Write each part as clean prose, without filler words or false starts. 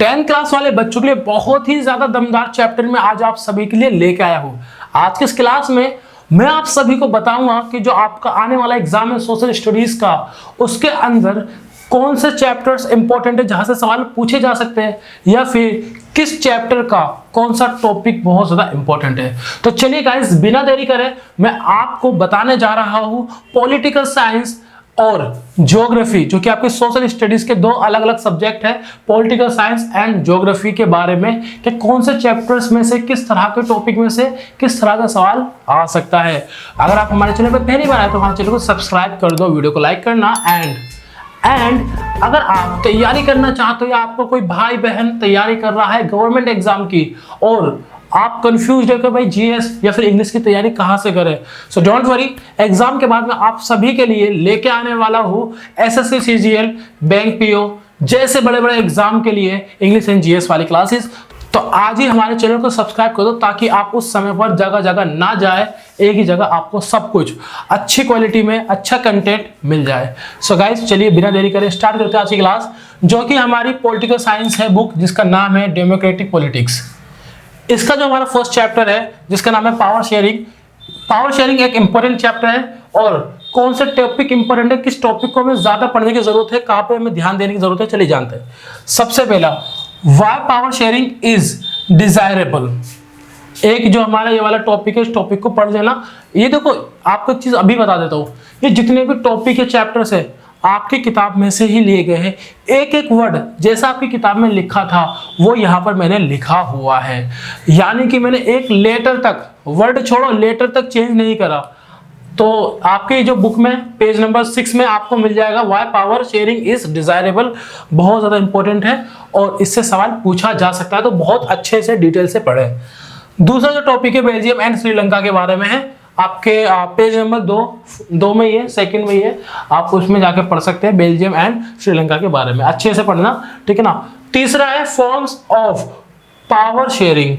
10th class वाले बच्चों के लिए बहुत ही ज्यादा दमदार चैप्टर में आज आप सभी के लिए लेके आया हूं। आज के इस क्लास में मैं आप सभी को बताऊंगा कि जो आपका आने वाला एग्जाम है सोशल स्टडीज का, उसके अंदर कौन से चैप्टर्स इंपॉर्टेंट है जहां से सवाल पूछे जा सकते हैं, या फिर किस चैप्टर का कौन सा टॉपिक बहुत ज्यादा इंपॉर्टेंट है। तो चलिए गाइस, बिना देरी करे मैं आपको बताने जा रहा हूं पॉलिटिकल साइंस और ज्योग्राफी, जो कि आपके सोशल स्टडीज के दो अलग अलग सब्जेक्ट है, पॉलिटिकल साइंस एंड ज्योग्राफी के बारे में कि कौन से चैप्टर्स में से किस तरह के टॉपिक में से किस तरह का सवाल आ सकता है। अगर आप हमारे चैनल पर पहली बार आए तो हमारे चैनल को सब्सक्राइब कर दो, वीडियो को लाइक करना। एंड अगर आप तैयारी करना चाहते हो या आपको कोई भाई बहन तैयारी कर रहा है गवर्नमेंट एग्जाम की और आप कंफ्यूज है कि भाई जीएस या फिर इंग्लिश की तैयारी कहां से करें, सो डोंट वरी, एग्जाम के बाद में आप सभी के लिए लेके आने वाला हूं एसएससी सीजीएल, बैंक पीओ जैसे बड़े बड़े एग्जाम के लिए इंग्लिश एंड जीएस वाली क्लासेस। तो आज ही हमारे चैनल को सब्सक्राइब कर दो ताकि आप उस समय पर जगह जगह ना जाए, एक ही जगह आपको सब कुछ अच्छी क्वालिटी में अच्छा कंटेंट मिल जाए। सो गाइस, चलिए बिना देरी करे स्टार्ट करते हैं आज की क्लास, जो कि हमारी पॉलिटिकल साइंस है बुक, जिसका नाम है डेमोक्रेटिक पॉलिटिक्स। इसका जो हमारा फर्स्ट चैप्टर है जिसका नाम है पावर शेयरिंग। पावर शेयरिंग एक इंपॉर्टेंट चैप्टर है और कौन से टॉपिक इंपॉर्टेंट है, किस टॉपिक को हमें ज्यादा पढ़ने की जरूरत है, कहां पे हमें ध्यान देने की जरूरत है, चलिए जानते हैं। सबसे पहला, why power sharing is desirable. एक जो हमारा ये वाला टॉपिक है, इस टॉपिक को पढ़ लेना। ये देखो, आपको एक चीज अभी बता देता हूं, ये जितने भी टॉपिक के चैप्टर्स है आपकी किताब में से ही लिए गए हैं। एक एक वर्ड जैसा आपकी किताब में लिखा था वो यहाँ पर मैंने लिखा हुआ है, यानी कि मैंने एक लेटर तक, वर्ड छोड़ो लेटर तक चेंज नहीं करा। तो आपके जो बुक में पेज नंबर 6 में आपको मिल जाएगा why power sharing is desirable. बहुत ज्यादा इंपॉर्टेंट है और इससे सवाल पूछा जा सकता है, तो बहुत अच्छे से डिटेल से पढ़े। दूसरा जो टॉपिक है बेल्जियम एंड श्रीलंका के बारे में है, आपके पेज नंबर 2 में ये सेकंड में ये आप उसमें जाके पढ़ सकते हैं बेल्जियम एंड श्रीलंका के बारे में, अच्छे से पढ़ना, ठीक है ना। तीसरा है forms of power sharing.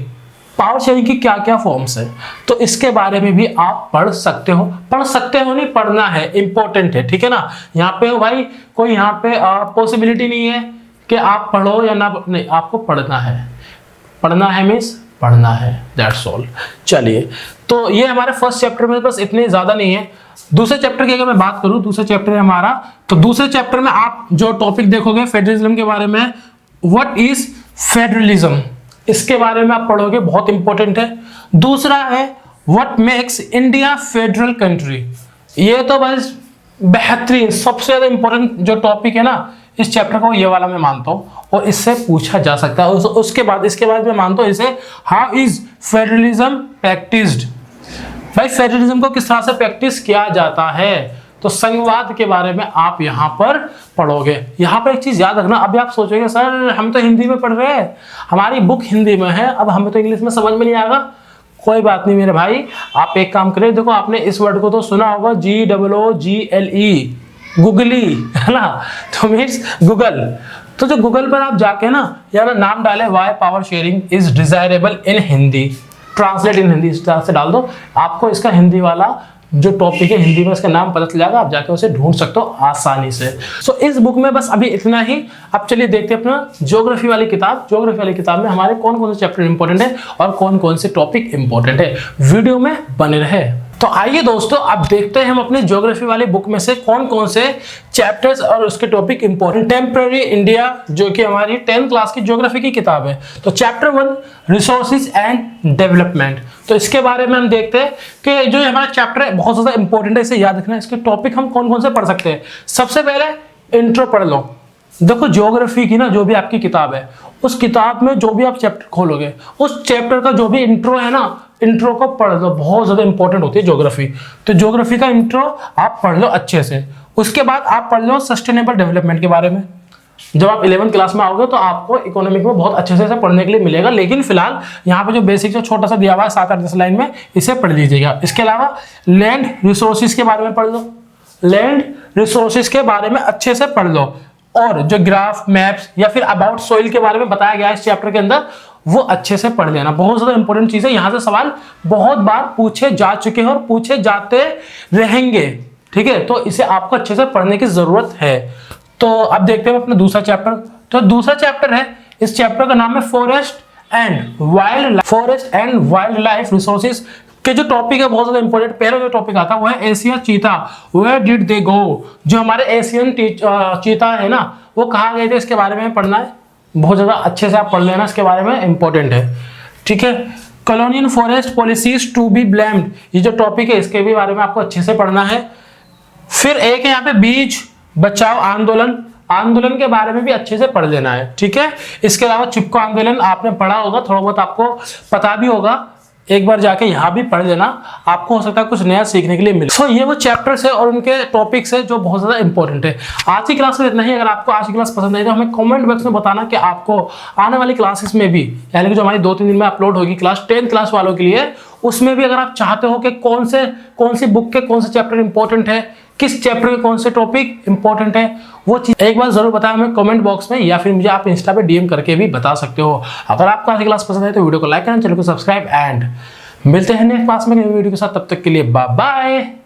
Power sharing की क्या क्या फॉर्म्स है, तो इसके बारे में भी आप पढ़ सकते हो नहीं, पढ़ना है, इंपॉर्टेंट है, ठीक है ना। यहाँ पे भाई कोई यहाँ पे पॉसिबिलिटी नहीं है कि आप पढ़ो या ना, नहीं, आपको पढ़ना है मीन्स पढ़ना है, दैट्स ऑल। चलिए, तो ये हमारे फर्स्ट चैप्टर में बस इतने ज्यादा नहीं है। दूसरे चैप्टर की अगर मैं बात करूं, दूसरे चैप्टर है हमारा, तो दूसरे चैप्टर में आप जो टॉपिक देखोगे फेडरलिज्म के बारे में, व्हाट इज फेडरलिज्म, इसके बारे में आप पढ़ोगे, बहुत इंपॉर्टेंट है। दूसरा है what makes India federal country. ये तो बस बेहतरीन सबसे ज्यादा इंपॉर्टेंट जो टॉपिक है ना इस चैप्टर को, ये वाला मैं मानता हूं और इससे पूछा जा सकता है। उसके बाद मैं मानता हूं इसे, हाउ इज फेडरलिज्म प्रैक्टिस्ड। भाई फेडरलिज्म को किस तरह से प्रैक्टिस किया जाता है, तो संघवाद के बारे में आप यहाँ पर पढ़ोगे। यहाँ पर एक चीज याद रखना, अभी आप सोचोगे सर हम तो हिंदी में पढ़ रहे हैं, हमारी बुक हिंदी में है, अब हमें तो इंग्लिश में समझ में नहीं आएगा। कोई बात नहीं मेरे भाई, आप एक काम करें, देखो आपने इस वर्ड को तो सुना होगा, GOOGLE, गुगली, है ना, तो मीन्स गूगल। तो जो गूगल पर आप जाके ना यार नाम डाले why power sharing is desirable in Hindi, translate इन हिंदी, इस तरह से डाल दो, आपको इसका हिंदी वाला जो टॉपिक है हिंदी में इसका नाम पता चल जाएगा, आप जाके उसे ढूंढ सकते हो आसानी से। सो इस बुक में बस अभी इतना ही। अब चलिए देखते हैं अपना ज्योग्राफी वाली किताब। ज्योग्राफी वाली किताब में हमारे कौन कौन से चैप्टर इंपॉर्टेंट है और कौन कौन से टॉपिक इंपॉर्टेंट है, वीडियो में बने रहे। तो आइए दोस्तों, अब देखते हैं हम अपने ज्योग्राफी वाली बुक में से कौन कौन से चैप्टर्स और उसके टॉपिक इंपॉर्टेंट। टेम्पररी इंडिया, जो कि हमारी 10th क्लास की ज्योग्राफी की किताब है, तो चैप्टर 1 रिसोर्सेज एंड डेवलपमेंट। तो इसके बारे में हम देखते हैं कि जो हमारा चैप्टर है बहुत ज्यादा इंपॉर्टेंट है, इसे याद रखना है। इसके टॉपिक हम कौन कौन से पढ़ सकते हैं। सबसे पहले इंट्रो पढ़ लो। देखो ज्योग्राफी की ना जो भी आपकी किताब है, उस किताब में जो भी आप चैप्टर खोलोगे, उस चैप्टर का जो भी इंट्रो है ना, इंट्रो को पढ़ लो, बहुत ज्यादा इंपॉर्टेंट होती है ज्योग्राफी। तो ज्योग्राफी का इंट्रो आप पढ़ लो अच्छे से। उसके बाद आप पढ़ लो सस्टेनेबल डेवलपमेंट के बारे में। जब आप 11th क्लास में आओगे तो आपको इकोनॉमिक में बहुत अच्छे से पढ़ने के लिए मिलेगा, लेकिन फिलहाल यहाँ पे जो बेसिक जो छोटा सा दिया हुआ है 7-8-10 लाइन में, इसे पढ़ लीजिएगा। इसके अलावा लैंड रिसोर्सेज के बारे में पढ़ लो, लैंड रिसोर्सेज के बारे में अच्छे से पढ़ लो, और जो ग्राफ, मैप्स या फिर अबाउट सोइल के बारे में बताया गया है इस चैप्टर के अंदर, वो अच्छे से पढ़ लेना। बहुत ज्यादा इंपॉर्टेंट चीज है, यहां से सवाल बहुत बार पूछे जा चुके हैं और पूछे जाते रहेंगे, ठीक है। तो इसे आपको अच्छे से पढ़ने की जरूरत है। तो अब देखते हैं अपना दूसरा चैप्टर। तो दूसरा चैप्टर है इस चैप्टर का नाम है forest and wild life resources के जो टॉपिक है बहुत ज्यादा इंपॉर्टेंट। पहला जो टॉपिक आता है वो है एशियन चीता, वेयर डिड दे गो। जो हमारे एशियन चीता है ना, वो कहाँ गए थे, इसके बारे में पढ़ना है। बहुत ज्यादा अच्छे से आप पढ़ लेना, इसके बारे में इंपॉर्टेंट है, ठीक है। Colonial forest policies to be blamed, ये जो टॉपिक है इसके भी बारे में आपको अच्छे से पढ़ना है। फिर एक है यहाँ पे बीज बचाओ आंदोलन के बारे में भी अच्छे से पढ़ लेना है, ठीक है। इसके अलावा चिपको आंदोलन आपने पढ़ा होगा, थोड़ा बहुत आपको पता भी होगा, एक बार जाके यहाँ भी पढ़ लेना, आपको हो सकता है कुछ नया सीखने के लिए मिले। सो ये वो चैप्टर्स है और उनके टॉपिक्स है जो बहुत ज्यादा इंपॉर्टेंट है। आज की क्लास में इतना ही। अगर आपको आज की क्लास पसंद आई तो हमें कमेंट बॉक्स में बताना कि आपको आने वाली क्लासेस में भी, यानी कि जो हमारी 2-3 दिन में अपलोड होगी क्लास 10th क्लास वालों के लिए, उसमें भी अगर आप चाहते हो कि कौन सी बुक के कौन से चैप्टर इंपॉर्टेंट है, किस चैप्टर के कौन से टॉपिक इंपॉर्टेंट है, वो चीज एक बार जरूर बताएं हमें कमेंट बॉक्स में, या फिर मुझे आप इंस्टा पे डीएम करके भी बता सकते हो। अगर आपको आज की क्लास पसंद है तो वीडियो को लाइक करना, चैनल को सब्सक्राइब, एंड मिलते हैं नेक्स्ट क्लास में वीडियो के साथ। तब तक के लिए बाय बाय।